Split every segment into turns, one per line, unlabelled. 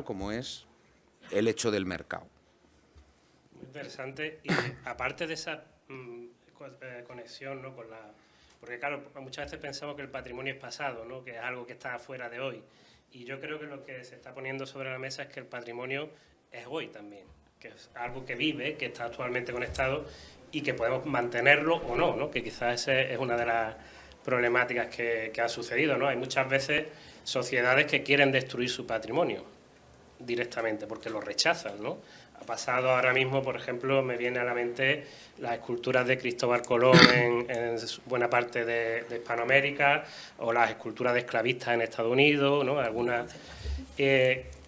como es el hecho del mercado.
Muy interesante. Y aparte de esa conexión, ¿no?, con la... Porque claro, muchas veces pensamos que el patrimonio es pasado, ¿no?, que es algo que está fuera de hoy. Y yo creo que lo que se está poniendo sobre la mesa es que el patrimonio es hoy también, que es algo que vive, que está actualmente conectado y que podemos mantenerlo o no, ¿no?, que quizás esa es una de las problemáticas que ha sucedido, ¿no? Hay muchas veces sociedades que quieren destruir su patrimonio directamente porque lo rechazan, ¿no? Ha pasado ahora mismo, por ejemplo, me viene a la mente las esculturas de Cristóbal Colón en buena parte de Hispanoamérica, o las esculturas de esclavistas en Estados Unidos, ¿no? Algunas.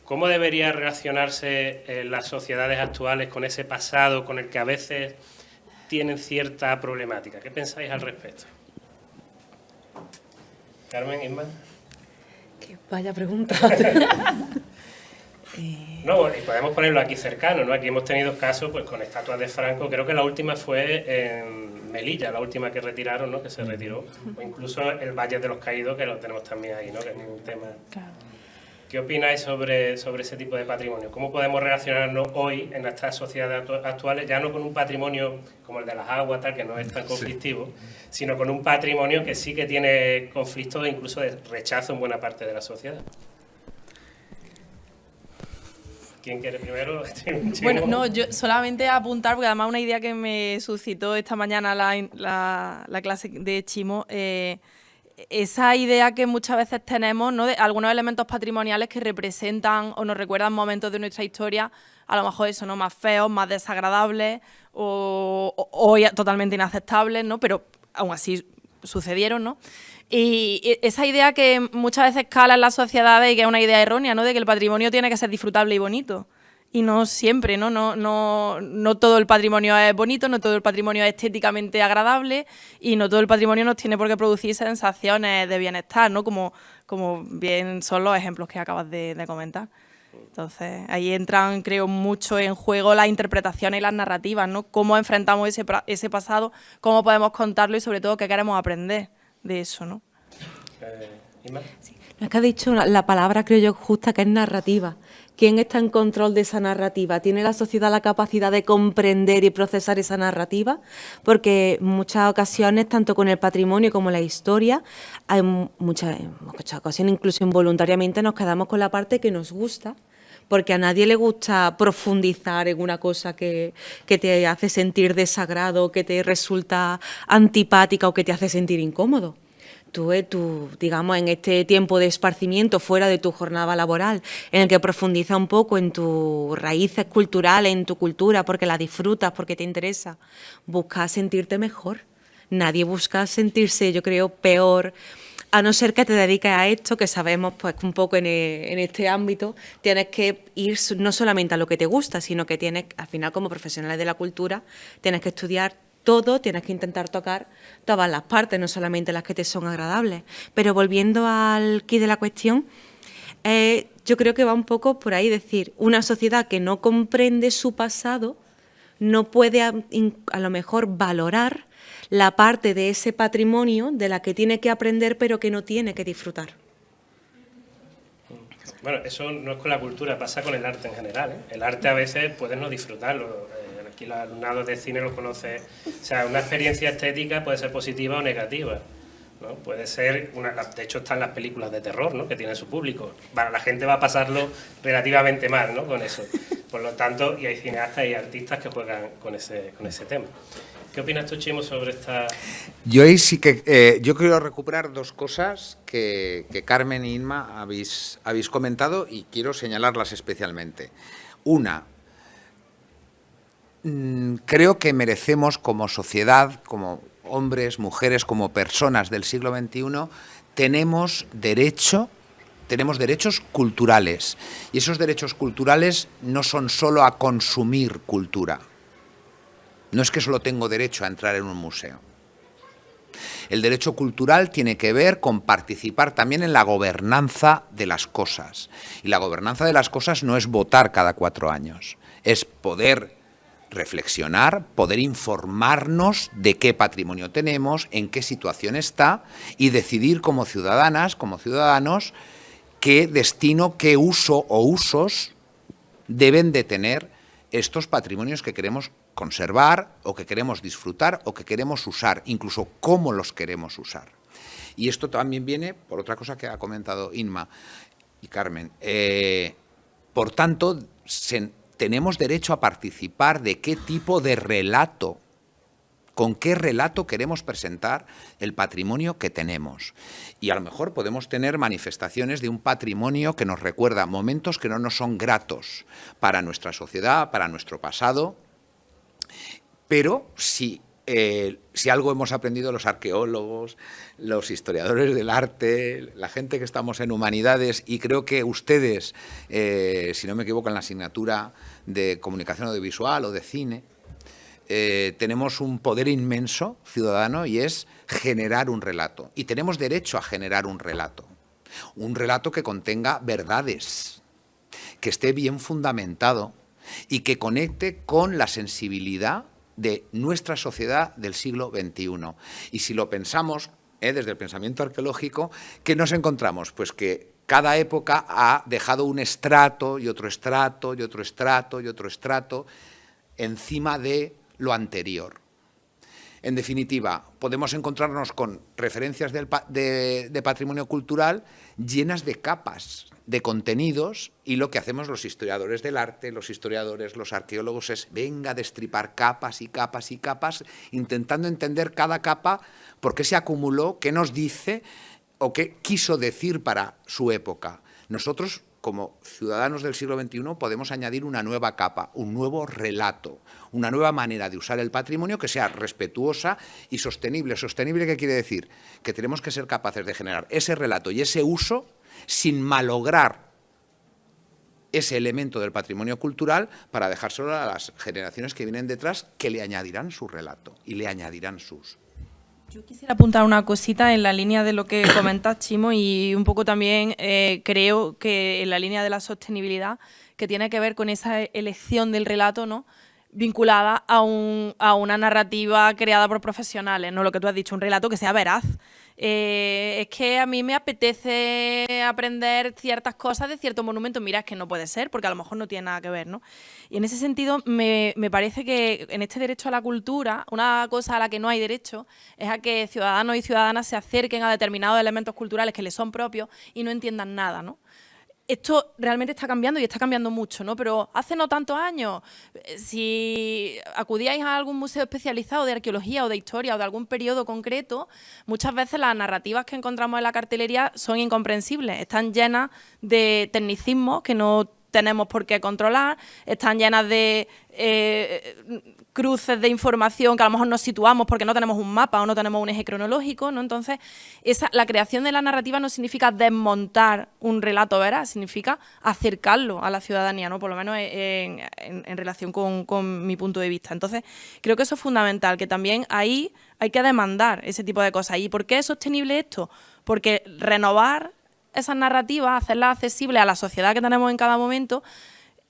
¿Cómo debería relacionarse las sociedades actuales con ese pasado con el que a veces tienen cierta problemática? ¿Qué pensáis al respecto? Carmen, Isma.
Que vaya pregunta.
No, y podemos ponerlo aquí cercano, ¿no? Aquí hemos tenido casos pues con estatuas de Franco, creo que la última fue en Melilla, la última que retiraron, ¿no?, que se retiró, o incluso el Valle de los Caídos, que lo tenemos también ahí, ¿no?, que es un tema. Claro. ¿Qué opináis sobre ese tipo de patrimonio? ¿Cómo podemos relacionarnos hoy en estas sociedades actuales, ya no con un patrimonio como el de las aguas, tal, que no es tan conflictivo, sino con un patrimonio que sí que tiene conflictos e incluso de rechazo en buena parte de la sociedad? ¿Quién quiere primero?
Bueno, no, yo solamente apuntar, porque además una idea que me suscitó esta mañana la clase de Chimo, esa idea que muchas veces tenemos, ¿no?, de algunos elementos patrimoniales que representan o nos recuerdan momentos de nuestra historia, a lo mejor eso, ¿no?, más feos, más desagradables o totalmente inaceptables, ¿no?, pero aún así sucedieron, ¿no? Y esa idea que muchas veces cala en las sociedades y que es una idea errónea, ¿no?, de que el patrimonio tiene que ser disfrutable y bonito. Y no siempre, ¿no? No todo el patrimonio es bonito, no todo el patrimonio es estéticamente agradable y no todo el patrimonio nos tiene por qué producir sensaciones de bienestar, ¿no? Como bien son los ejemplos que acabas de comentar. Entonces, ahí entran, creo, mucho en juego las interpretaciones y las narrativas, ¿no? Cómo enfrentamos ese pasado, cómo podemos contarlo y, sobre todo, qué queremos aprender de eso, ¿no?
¿Isma?
Sí. No, es que ha dicho la palabra, creo yo, justa, que es narrativa. ¿Quién está en control de esa narrativa? ¿Tiene la sociedad la capacidad de comprender y procesar esa narrativa? Porque en muchas ocasiones, tanto con el patrimonio como la historia, hay muchas ocasiones, incluso involuntariamente, nos quedamos con la parte que nos gusta, porque a nadie le gusta profundizar en una cosa que te hace sentir desagrado, que te resulta antipática o que te hace sentir incómodo. Tú, digamos, en este tiempo de esparcimiento fuera de tu jornada laboral, en el que profundiza un poco en tus raíces culturales, en tu cultura, porque la disfrutas, porque te interesa, buscas sentirte mejor. Nadie busca sentirse, yo creo, peor, a no ser que te dediques a esto, que sabemos pues que un poco en este ámbito tienes que ir no solamente a lo que te gusta, sino que tienes, al final, como profesionales de la cultura, tienes que estudiar todo, tienes que intentar tocar todas las partes, no solamente las que te son agradables. Pero volviendo al quid de la cuestión, yo creo que va un poco por ahí, decir, una sociedad que no comprende su pasado no puede a lo mejor valorar la parte de ese patrimonio de la que tiene que aprender pero que no tiene que disfrutar.
Bueno, eso no es con la cultura, pasa con el arte en general, ¿eh? El arte a veces puedes no disfrutarlo. Aquí el alumnado de cine lo conoce. O sea, una experiencia estética puede ser positiva o negativa, ¿no? Puede ser, de hecho están las películas de terror, ¿no?, que tienen su público. Bueno, la gente va a pasarlo relativamente mal, ¿no?, con eso. Por lo tanto, y hay cineastas y artistas que juegan con ese tema. ¿Qué opinas tú, Chimo, sobre esta...?
Yo ahí sí que yo quiero recuperar dos cosas que Carmen y Inma habéis comentado y quiero señalarlas especialmente. Una, creo que merecemos como sociedad, como hombres, mujeres, como personas del siglo XXI, tenemos derechos culturales. Y esos derechos culturales no son solo a consumir cultura. No es que solo tengo derecho a entrar en un museo. El derecho cultural tiene que ver con participar también en la gobernanza de las cosas. Y la gobernanza de las cosas no es votar cada 4 años, es poder reflexionar, poder informarnos de qué patrimonio tenemos, en qué situación está y decidir como ciudadanas, como ciudadanos, qué destino, qué uso o usos deben de tener estos patrimonios que queremos conservar o que queremos disfrutar o que queremos usar, incluso cómo los queremos usar. Y esto también viene por otra cosa que ha comentado Inma y Carmen. Por tanto, tenemos derecho a participar de qué tipo de relato, con qué relato queremos presentar el patrimonio que tenemos. Y a lo mejor podemos tener manifestaciones de un patrimonio que nos recuerda momentos que no nos son gratos para nuestra sociedad, para nuestro pasado, pero si algo hemos aprendido los arqueólogos, los historiadores del arte, la gente que estamos en humanidades, y creo que ustedes, si no me equivoco, en la asignatura de comunicación audiovisual o de cine, tenemos un poder inmenso ciudadano y es generar un relato. Y tenemos derecho a generar un relato que contenga verdades, que esté bien fundamentado y que conecte con la sensibilidad de nuestra sociedad del siglo XXI. Y si lo pensamos desde el pensamiento arqueológico, ¿qué nos encontramos? Pues que cada época ha dejado un estrato y otro estrato y otro estrato y otro estrato encima de lo anterior. En definitiva, podemos encontrarnos con referencias de patrimonio cultural llenas de capas, de contenidos, y lo que hacemos los historiadores del arte, los historiadores, los arqueólogos, es venga a destripar capas y capas y capas, intentando entender cada capa, por qué se acumuló, qué nos dice o qué quiso decir para su época. Nosotros, como ciudadanos del siglo XXI, podemos añadir una nueva capa, un nuevo relato, una nueva manera de usar el patrimonio que sea respetuosa y sostenible. ¿Sostenible qué quiere decir? Que tenemos que ser capaces de generar ese relato y ese uso sin malograr ese elemento del patrimonio cultural para dejárselo a las generaciones que vienen detrás, que le añadirán su relato y le añadirán su uso.
Yo quisiera apuntar una cosita en la línea de lo que comentas, Chimo, y un poco también creo que en la línea de la sostenibilidad, que tiene que ver con esa elección del relato, ¿no?, vinculada a una narrativa creada por profesionales, ¿no? Lo que tú has dicho, un relato que sea veraz. Es que a mí me apetece aprender ciertas cosas de ciertos monumentos. Mira, es que no puede ser, porque a lo mejor no tiene nada que ver, ¿no? Y en ese sentido, me parece que en este derecho a la cultura, una cosa a la que no hay derecho es a que ciudadanos y ciudadanas se acerquen a determinados elementos culturales que les son propios y no entiendan nada, ¿no? Esto realmente está cambiando y está cambiando mucho, ¿no? Pero hace no tantos años, si acudíais a algún museo especializado de arqueología o de historia o de algún periodo concreto, muchas veces las narrativas que encontramos en la cartelería son incomprensibles, están llenas de tecnicismos que no tenemos por qué controlar, están llenas de cruces de información que a lo mejor nos situamos porque no tenemos un mapa o no tenemos un eje cronológico, ¿no? Entonces, la creación de la narrativa no significa desmontar un relato veraz, significa acercarlo a la ciudadanía, ¿no? Por lo menos en relación con mi punto de vista. Entonces, creo que eso es fundamental, que también ahí hay que demandar ese tipo de cosas. ¿Y por qué es sostenible esto? Porque renovar esas narrativas, hacerlas accesibles a la sociedad que tenemos en cada momento,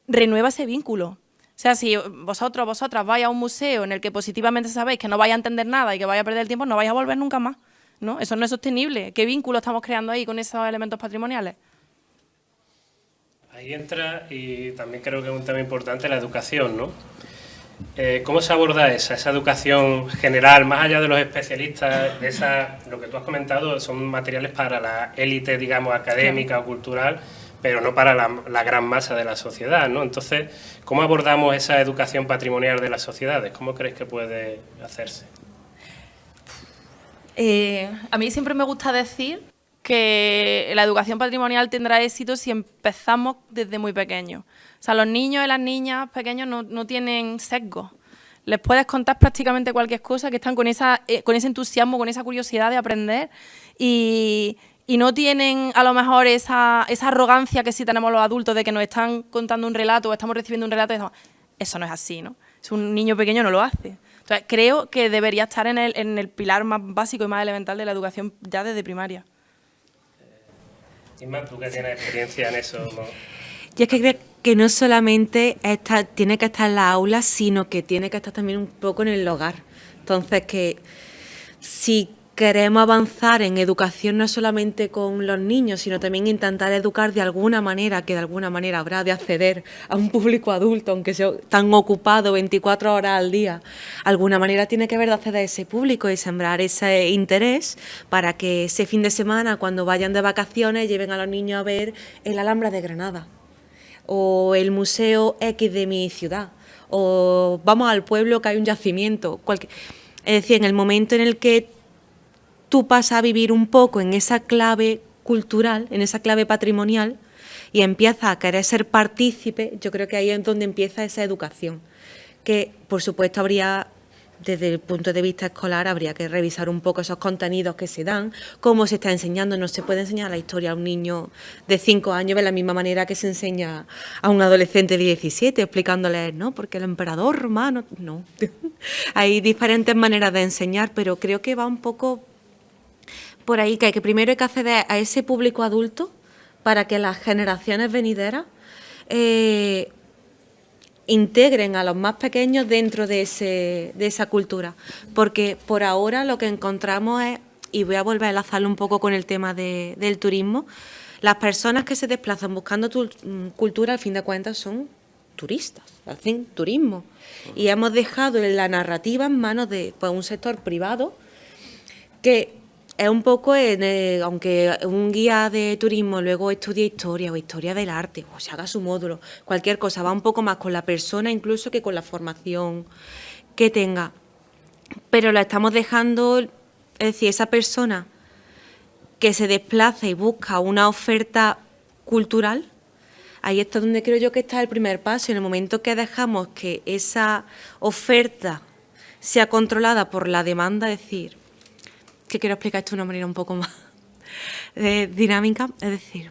renueva ese vínculo. O sea, si vosotras vais a un museo en el que positivamente sabéis que no vais a entender nada y que vais a perder el tiempo, no vais a volver nunca más, ¿no? Eso no es sostenible. ¿Qué vínculo estamos creando ahí con esos elementos patrimoniales?
Ahí entra, y también creo que es un tema importante, la educación, ¿no? ¿Cómo se aborda esa educación general, más allá de los especialistas, lo que tú has comentado, son materiales para la élite, digamos, académica o cultural, pero no para la gran masa de la sociedad, ¿no? Entonces, ¿cómo abordamos esa educación patrimonial de las sociedades? ¿Cómo crees que puede hacerse?
A mí siempre me gusta decir que la educación patrimonial tendrá éxito si empezamos desde muy pequeños. O sea, los niños y las niñas pequeños no tienen sesgo. Les puedes contar prácticamente cualquier cosa, que están con ese entusiasmo, con esa curiosidad de aprender y no tienen a lo mejor esa arrogancia que sí tenemos los adultos de que nos están contando un relato o estamos recibiendo un relato y decimos, eso no es así, ¿no? Si un niño pequeño no lo hace. Entonces, creo que debería estar en el pilar más básico y más elemental de la educación ya desde primaria.
Inma, tú que tienes experiencia en eso, ¿no?
Yo es que creo que no solamente tiene que estar en la aula, sino que tiene que estar también un poco en el hogar. Entonces, que si queremos avanzar en educación no solamente con los niños, sino también intentar educar de alguna manera, que de alguna manera habrá de acceder a un público adulto, aunque sea tan ocupado 24 horas al día, alguna manera tiene que haber de acceder a ese público y sembrar ese interés para que ese fin de semana, cuando vayan de vacaciones, lleven a los niños a ver el Alhambra de Granada o el Museo X de mi ciudad, o vamos al pueblo que hay un yacimiento. Es decir, en el momento en el que tú pasas a vivir un poco en esa clave cultural, en esa clave patrimonial, y empiezas a querer ser partícipe, yo creo que ahí es donde empieza esa educación. Que, por supuesto, desde el punto de vista escolar, habría que revisar un poco esos contenidos que se dan, cómo se está enseñando. No se puede enseñar la historia a un niño de 5 años de la misma manera que se enseña a un adolescente de 17, explicándole, ¿no? Porque el emperador romano, no. Hay diferentes maneras de enseñar, pero creo que va un poco por ahí, que primero hay que acceder a ese público adulto para que las generaciones venideras integren a los más pequeños dentro de esa cultura. Porque por ahora lo que encontramos es, y voy a volver a enlazarlo un poco con el tema del turismo, las personas que se desplazan buscando cultura, al fin de cuentas, son turistas, hacen turismo. Y hemos dejado la narrativa en manos de un sector privado que es un poco, aunque un guía de turismo luego estudie historia o historia del arte, o se haga su módulo, cualquier cosa, va un poco más con la persona incluso que con la formación que tenga. Pero lo estamos dejando, es decir, esa persona que se desplaza y busca una oferta cultural, ahí está donde creo yo que está el primer paso. En el momento que dejamos que esa oferta sea controlada por la demanda, es decir, que quiero explicar esto de una manera un poco más dinámica, es decir,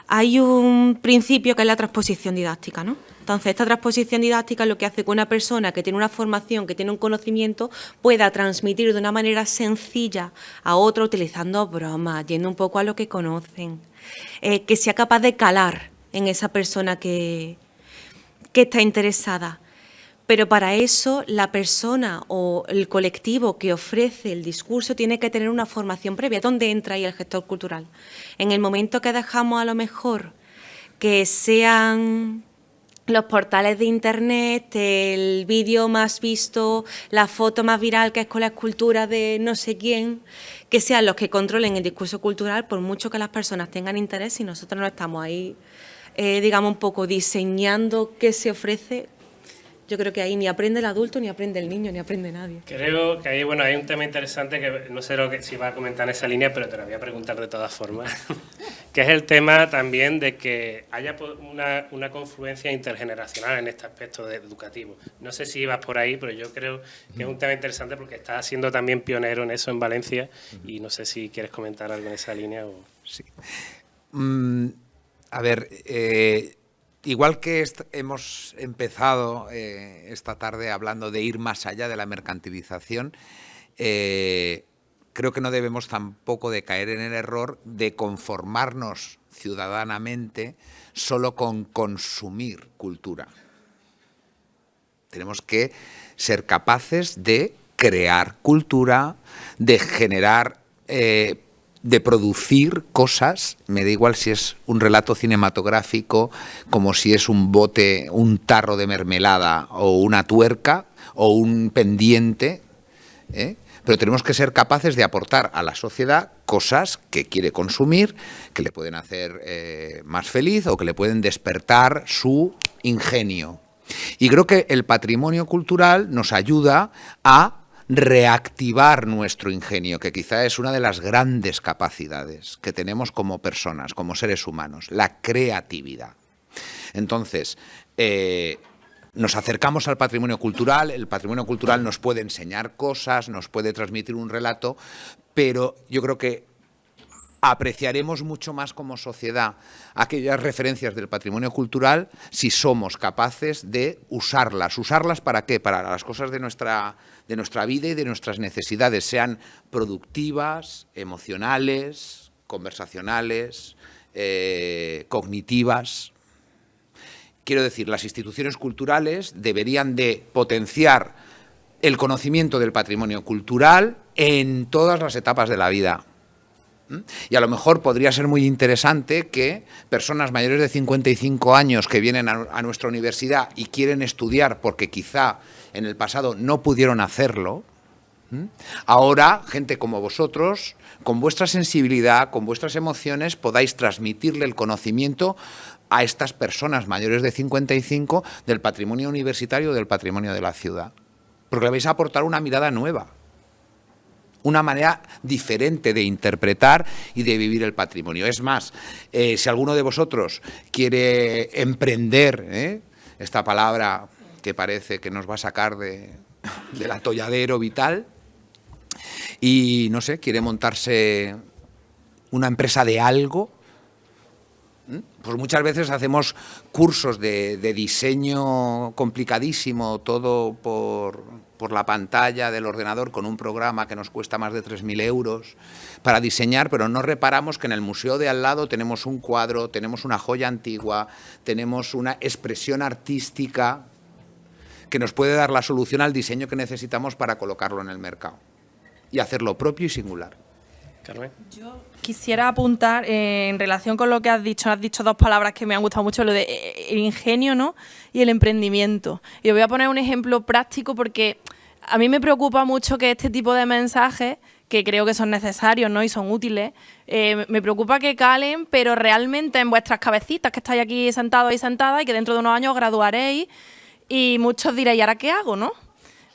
hay un principio que es la transposición didáctica, ¿no? Entonces, esta transposición didáctica es lo que hace que una persona que tiene una formación, que tiene un conocimiento, pueda transmitir de una manera sencilla a otro utilizando bromas, yendo un poco a lo que conocen, que sea capaz de calar en esa persona que está interesada. Pero para eso la persona o el colectivo que ofrece el discurso tiene que tener una formación previa. ¿Dónde entra ahí el gestor cultural? En el momento que dejamos a lo mejor que sean los portales de internet, el vídeo más visto, la foto más viral que es con la escultura de no sé quién, que sean los que controlen el discurso cultural, por mucho que las personas tengan interés, si nosotros no estamos ahí, digamos, un poco diseñando qué se ofrece, yo creo que ahí ni aprende el adulto, ni aprende el niño, ni aprende nadie.
Creo que ahí, bueno, hay un tema interesante que no sé si va a comentar en esa línea, pero te lo voy a preguntar de todas formas, que es el tema también de que haya una confluencia intergeneracional en este aspecto educativo. No sé si ibas por ahí, pero yo creo que es un tema interesante porque estás siendo también pionero en eso en Valencia y no sé si quieres comentar algo en esa línea.
Sí. A ver, igual que hemos empezado esta tarde hablando de ir más allá de la mercantilización, creo que no debemos tampoco de caer en el error de conformarnos ciudadanamente solo con consumir cultura. Tenemos que ser capaces de crear cultura, de generar de producir cosas, me da igual si es un relato cinematográfico, como si es un bote, un tarro de mermelada o una tuerca o un pendiente, pero tenemos que ser capaces de aportar a la sociedad cosas que quiere consumir, que le pueden hacer más feliz o que le pueden despertar su ingenio. Y creo que el patrimonio cultural nos ayuda a reactivar nuestro ingenio, que quizá es una de las grandes capacidades que tenemos como personas, como seres humanos, la creatividad. Entonces, nos acercamos al patrimonio cultural, el patrimonio cultural nos puede enseñar cosas, nos puede transmitir un relato, pero yo creo que apreciaremos mucho más como sociedad aquellas referencias del patrimonio cultural si somos capaces de usarlas. ¿Usarlas para qué? Para las cosas de nuestra vida y de nuestras necesidades, sean productivas, emocionales, conversacionales, cognitivas. Quiero decir, las instituciones culturales deberían de potenciar el conocimiento del patrimonio cultural en todas las etapas de la vida. Y a lo mejor podría ser muy interesante que personas mayores de 55 años que vienen a nuestra universidad y quieren estudiar porque quizá en el pasado no pudieron hacerlo, ahora gente como vosotros, con vuestra sensibilidad, con vuestras emociones, podáis transmitirle el conocimiento a estas personas mayores de 55 del patrimonio universitario, del patrimonio de la ciudad. Porque le vais a aportar una mirada nueva, una manera diferente de interpretar y de vivir el patrimonio. Es más, si alguno de vosotros quiere emprender, esta palabra que parece que nos va a sacar del atolladero vital, y no sé, quiere montarse una empresa de algo, pues muchas veces hacemos cursos de diseño complicadísimo, todo por la pantalla del ordenador con un programa que nos cuesta más de 3.000 euros para diseñar, pero no reparamos que en el museo de al lado tenemos un cuadro, tenemos una joya antigua, tenemos una expresión artística que nos puede dar la solución al diseño que necesitamos para colocarlo en el mercado y hacerlo propio y singular.
Carmen.
Yo quisiera apuntar en relación con lo que has dicho dos palabras que me han gustado mucho, lo de el ingenio, ¿no? Y el emprendimiento. Y os voy a poner un ejemplo práctico porque a mí me preocupa mucho que este tipo de mensajes, que creo que son necesarios, ¿no? Y son útiles, me preocupa que calen, pero realmente en vuestras cabecitas, que estáis aquí sentados y sentadas y que dentro de unos años os graduaréis y muchos diréis, ¿y ahora qué hago, no?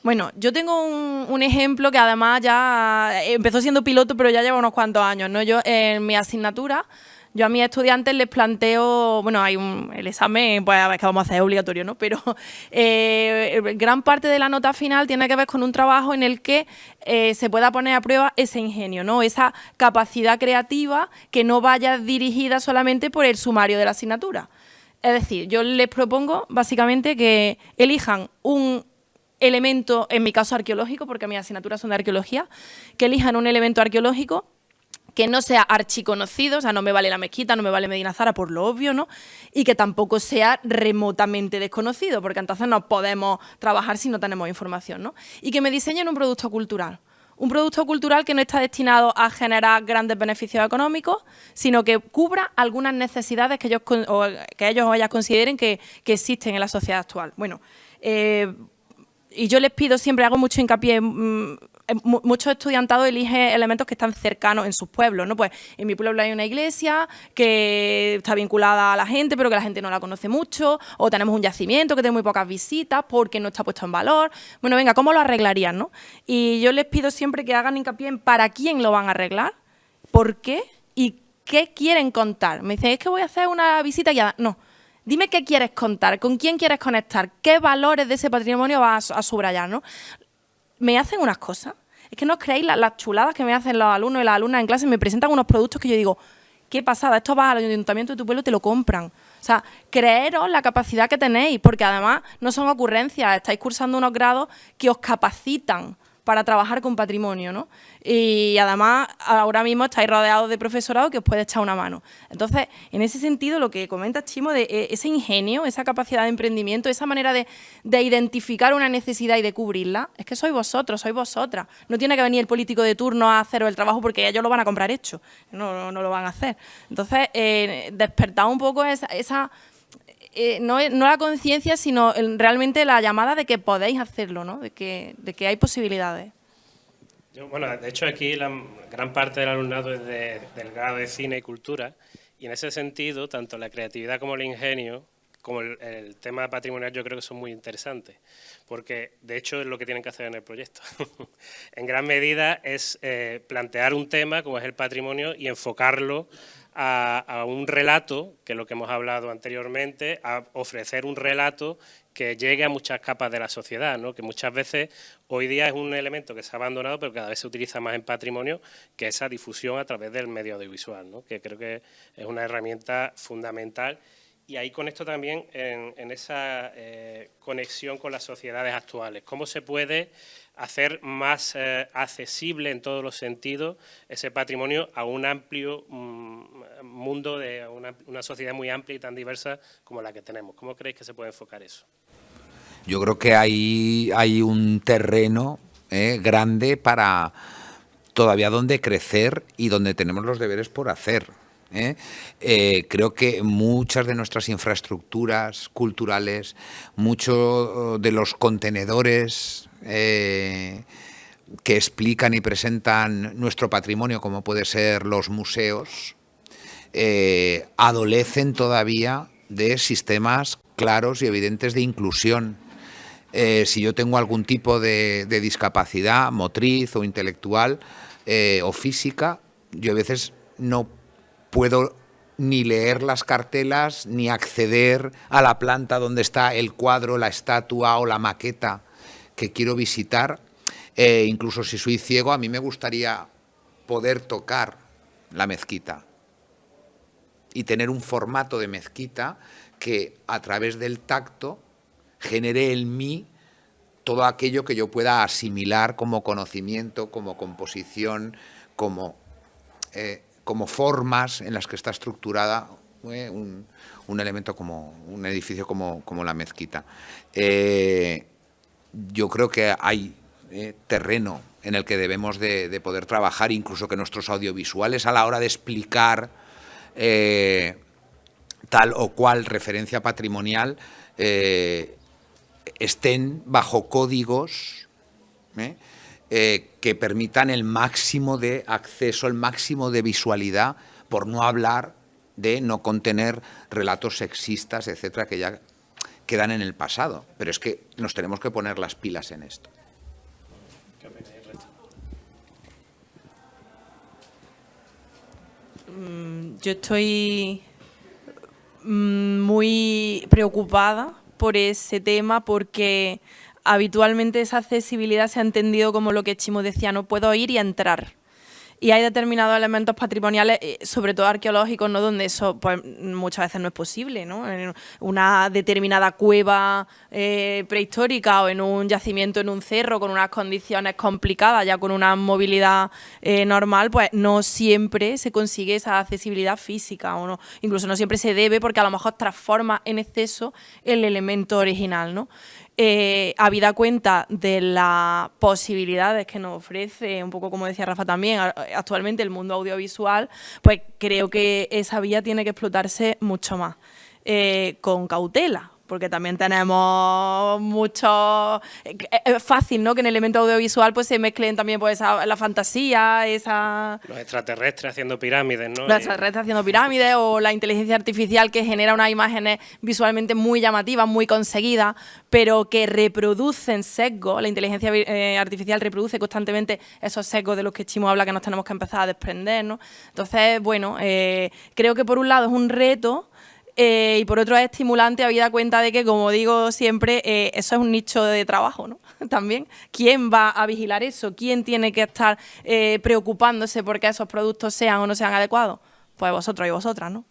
Bueno, yo tengo un ejemplo que además ya empezó siendo piloto, pero ya lleva unos cuantos años, ¿no? Yo en mi asignatura, yo a mis estudiantes les planteo, bueno, hay el examen, pues a ver qué vamos a hacer, es obligatorio, ¿no? Pero gran parte de la nota final tiene que ver con un trabajo en el que se pueda poner a prueba ese ingenio, ¿no? Esa capacidad creativa que no vaya dirigida solamente por el sumario de la asignatura. Es decir, yo les propongo básicamente que elijan un elemento, en mi caso arqueológico, porque mis asignaturas son de arqueología, que elijan un elemento arqueológico que no sea archiconocido, o sea, no me vale la mezquita, no me vale Medina Zara por lo obvio, ¿no? Y que tampoco sea remotamente desconocido, porque entonces no podemos trabajar si no tenemos información, ¿no? Y que me diseñen un producto cultural. Un producto cultural que no está destinado a generar grandes beneficios económicos, sino que cubra algunas necesidades que ellos o ellas consideren que existen en la sociedad actual. Bueno, y yo les pido siempre, hago mucho hincapié, muchos estudiantados eligen elementos que están cercanos en sus pueblos, ¿no? Pues en mi pueblo hay una iglesia que está vinculada a la gente, pero que la gente no la conoce mucho, o tenemos un yacimiento que tiene muy pocas visitas porque no está puesto en valor. Bueno, venga, ¿cómo lo arreglarían, no? Y yo les pido siempre que hagan hincapié en para quién lo van a arreglar, por qué y qué quieren contar. Me dicen, es que voy a hacer una visita guiada. No. Dime qué quieres contar, con quién quieres conectar, qué valores de ese patrimonio vas a subrayar, ¿no? Me hacen unas cosas. Es que no os creéis las chuladas que me hacen los alumnos y las alumnas en clase. Me presentan unos productos que yo digo, qué pasada, esto vas al ayuntamiento de tu pueblo y te lo compran. O sea, creeros la capacidad que tenéis, porque además no son ocurrencias, estáis cursando unos grados que os capacitan para trabajar con patrimonio, ¿no? Y además ahora mismo estáis rodeados de profesorado que os puede echar una mano. Entonces, en ese sentido, lo que comenta Chimo, de ese ingenio, esa capacidad de emprendimiento, esa manera de identificar una necesidad y de cubrirla, es que sois vosotros, sois vosotras. No tiene que venir el político de turno a haceros el trabajo porque ellos lo van a comprar hecho, no lo van a hacer. Entonces, despertad un poco esa no la conciencia, sino realmente la llamada de que podéis hacerlo, ¿no? De que hay posibilidades.
Bueno, de hecho aquí la gran parte del alumnado es del grado de Cine y Cultura, y en ese sentido, tanto la creatividad como el ingenio, como el tema patrimonial, yo creo que son muy interesantes, porque de hecho es lo que tienen que hacer en el proyecto. En gran medida es plantear un tema como es el patrimonio y enfocarlo a un relato, que es lo que hemos hablado anteriormente, a ofrecer un relato que llegue a muchas capas de la sociedad, ¿no? Que muchas veces hoy día es un elemento que se ha abandonado, pero cada vez se utiliza más en patrimonio, que esa difusión a través del medio audiovisual, ¿no? Que creo que es una herramienta fundamental. Y ahí con esto también en esa conexión con las sociedades actuales. ¿Cómo se puede hacer más accesible en todos los sentidos ese patrimonio a un amplio mundo, de una sociedad muy amplia y tan diversa como la que tenemos? ¿Cómo creéis que se puede enfocar eso?
Yo creo que hay un terreno grande para todavía donde crecer y donde tenemos los deberes por hacer. Creo que muchas de nuestras infraestructuras culturales, muchos de los contenedores que explican y presentan nuestro patrimonio, como puede ser los museos, adolecen todavía de sistemas claros y evidentes de inclusión. Si yo tengo algún tipo de discapacidad motriz o intelectual o física, yo a veces no puedo ni leer las cartelas ni acceder a la planta donde está el cuadro, la estatua o la maqueta que quiero visitar. Incluso si soy ciego, a mí me gustaría poder tocar la mezquita y tener un formato de mezquita que a través del tacto genere en mí todo aquello que yo pueda asimilar como conocimiento, como composición, como formas en las que está estructurada un elemento como un edificio como la mezquita. Yo creo que hay terreno en el que debemos de poder trabajar, incluso que nuestros audiovisuales a la hora de explicar tal o cual referencia patrimonial estén bajo códigos que permitan el máximo de acceso, el máximo de visualidad, por no hablar de no contener relatos sexistas, etcétera, que ya quedan en el pasado. Pero es que nos tenemos que poner las pilas en esto.
¿Qué opináis, resto?
Yo estoy muy preocupada por ese tema porque habitualmente esa accesibilidad se ha entendido como lo que Chimo decía, no puedo ir y entrar. Y hay determinados elementos patrimoniales, sobre todo arqueológicos, ¿no?, donde eso pues, muchas veces no es posible, ¿no? En una determinada cueva prehistórica o en un yacimiento en un cerro con unas condiciones complicadas, ya con una movilidad normal, pues no siempre se consigue esa accesibilidad física, o no, incluso no siempre se debe porque a lo mejor transforma en exceso el elemento original, ¿no? Habida cuenta de las posibilidades que nos ofrece, un poco como decía Rafa también, actualmente el mundo audiovisual, pues creo que esa vía tiene que explotarse mucho más, con cautela. Porque también tenemos mucho... Es fácil, ¿no?, que en el elemento audiovisual pues se mezclen también pues la fantasía, esa...
Los extraterrestres haciendo pirámides, ¿no?
Los extraterrestres haciendo pirámides o la inteligencia artificial que genera unas imágenes visualmente muy llamativas, muy conseguidas, pero que reproducen sesgos. La inteligencia artificial reproduce constantemente esos sesgos de los que Chimo habla que nos tenemos que empezar a desprender, ¿no? Entonces, bueno, creo que por un lado es un reto, y por otro es estimulante, habida cuenta de que, como digo siempre, eso es un nicho de trabajo, ¿no? También, ¿quién va a vigilar eso? ¿Quién tiene que estar preocupándose porque esos productos sean o no sean adecuados? Pues vosotros y vosotras, ¿no?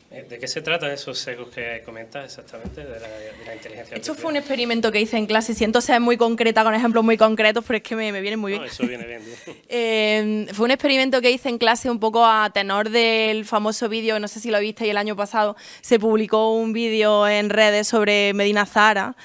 ¿De qué se tratan esos sesgos que comentas exactamente de la inteligencia artificial?
Esto fue un experimento que hice en clase, siento ser muy concreta, con ejemplos muy concretos, pero es que me vienen muy bien.
No, eso viene bien.
Fue un experimento que hice en clase un poco a tenor del famoso vídeo, no sé si lo visteis, el año pasado se publicó un vídeo en redes sobre Medina Zahara,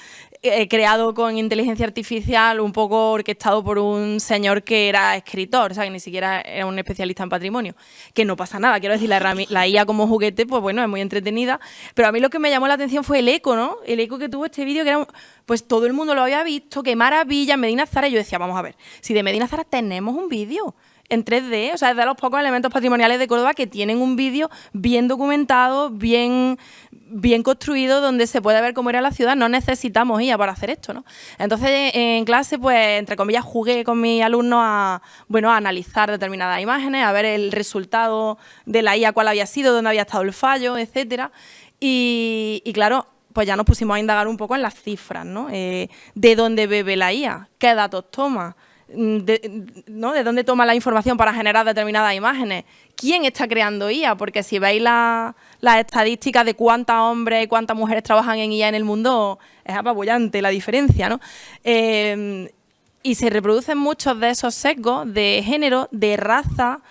creado con inteligencia artificial, un poco orquestado por un señor que era escritor, o sea, que ni siquiera era un especialista en patrimonio, que no pasa nada, quiero decir, la IA como juguete, pues bueno, es muy entretenida, pero a mí lo que me llamó la atención fue el eco, ¿no? El eco que tuvo este vídeo, que era, pues todo el mundo lo había visto, qué maravilla, Medina Zahara, y yo decía, vamos a ver, si de Medina Zahara tenemos un vídeo en 3D, o sea, es de los pocos elementos patrimoniales de Córdoba que tienen un vídeo bien documentado, bien construido, donde se puede ver cómo era la ciudad. No necesitamos IA para hacer esto, ¿no? Entonces, en clase, pues, entre comillas, jugué con mis alumnos a analizar determinadas imágenes, a ver el resultado de la IA, cuál había sido, dónde había estado el fallo, etcétera. Y claro, pues ya nos pusimos a indagar un poco en las cifras, ¿no? De dónde bebe la IA, qué datos toma, ¿no?, de dónde toma la información para generar determinadas imágenes, quién está creando IA, porque si veis las estadísticas de cuántos hombres y cuántas mujeres trabajan en IA en el mundo, es apabullante la diferencia, ¿no? Y se reproducen muchos de esos sesgos de género, de raza,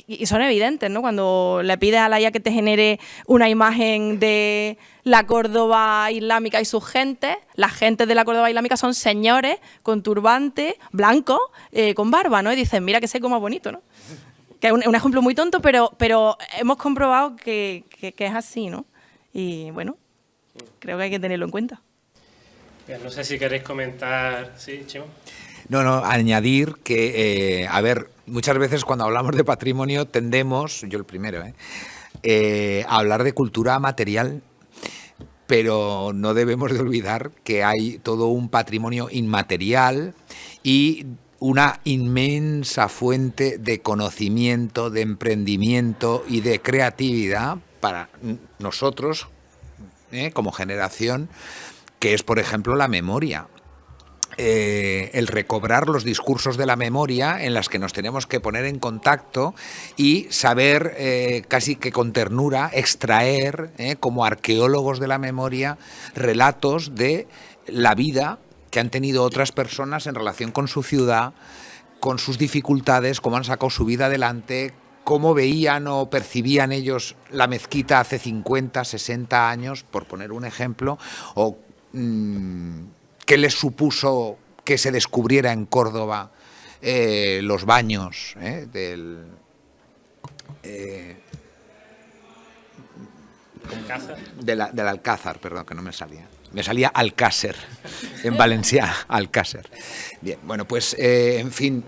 y son evidentes, ¿no? Cuando le pides a la IA que te genere una imagen de la Córdoba islámica y sus gentes, las gentes de la Córdoba islámica son señores con turbante, blancos, con barba, ¿no? Y dicen, mira que seco más bonito, ¿no? Que es un ejemplo muy tonto, pero hemos comprobado que es así, ¿no? Y bueno, creo que hay que tenerlo en cuenta.
Bien, no sé si queréis comentar... Sí, Chimo.
No, añadir que, a ver, muchas veces cuando hablamos de patrimonio tendemos, yo el primero, a hablar de cultura material, pero no debemos de olvidar que hay todo un patrimonio inmaterial y una inmensa fuente de conocimiento, de emprendimiento y de creatividad para nosotros, como generación, que es, por ejemplo, la memoria. El recobrar los discursos de la memoria en las que nos tenemos que poner en contacto y saber, casi que con ternura, extraer, como arqueólogos de la memoria, relatos de la vida que han tenido otras personas en relación con su ciudad, con sus dificultades, cómo han sacado su vida adelante, cómo veían o percibían ellos la mezquita hace 50, 60 años, por poner un ejemplo, o qué les supuso que se descubriera en Córdoba los baños del Alcázar, perdón, que no me salía. Me salía Alcácer, en Valencia, Alcácer. Bien, bueno, pues, en fin,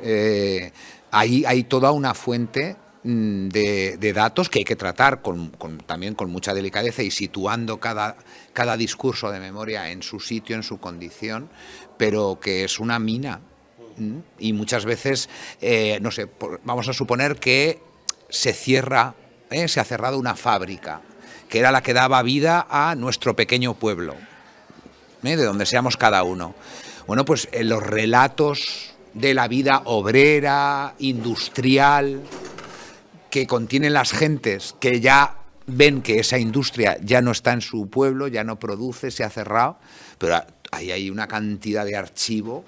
hay toda una fuente de datos que hay que tratar también con mucha delicadeza y situando cada discurso de memoria en su sitio, en su condición, pero que es una mina. Y muchas veces, no sé, vamos a suponer que se ha cerrado una fábrica, que era la que daba vida a nuestro pequeño pueblo, de donde seamos cada uno. Bueno, pues los relatos de la vida obrera, industrial, que contienen las gentes que ya ven que esa industria ya no está en su pueblo, ya no produce, se ha cerrado, pero ahí hay una cantidad de archivo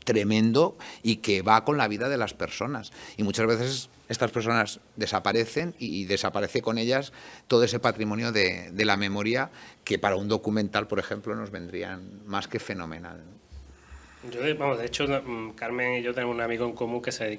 tremendo y que va con la vida de las personas. Y muchas veces estas personas desaparecen y desaparece con ellas todo ese patrimonio de la memoria que para un documental, por ejemplo, nos vendrían más que fenomenal.
De hecho, Carmen y yo tenemos un amigo en común que se dedica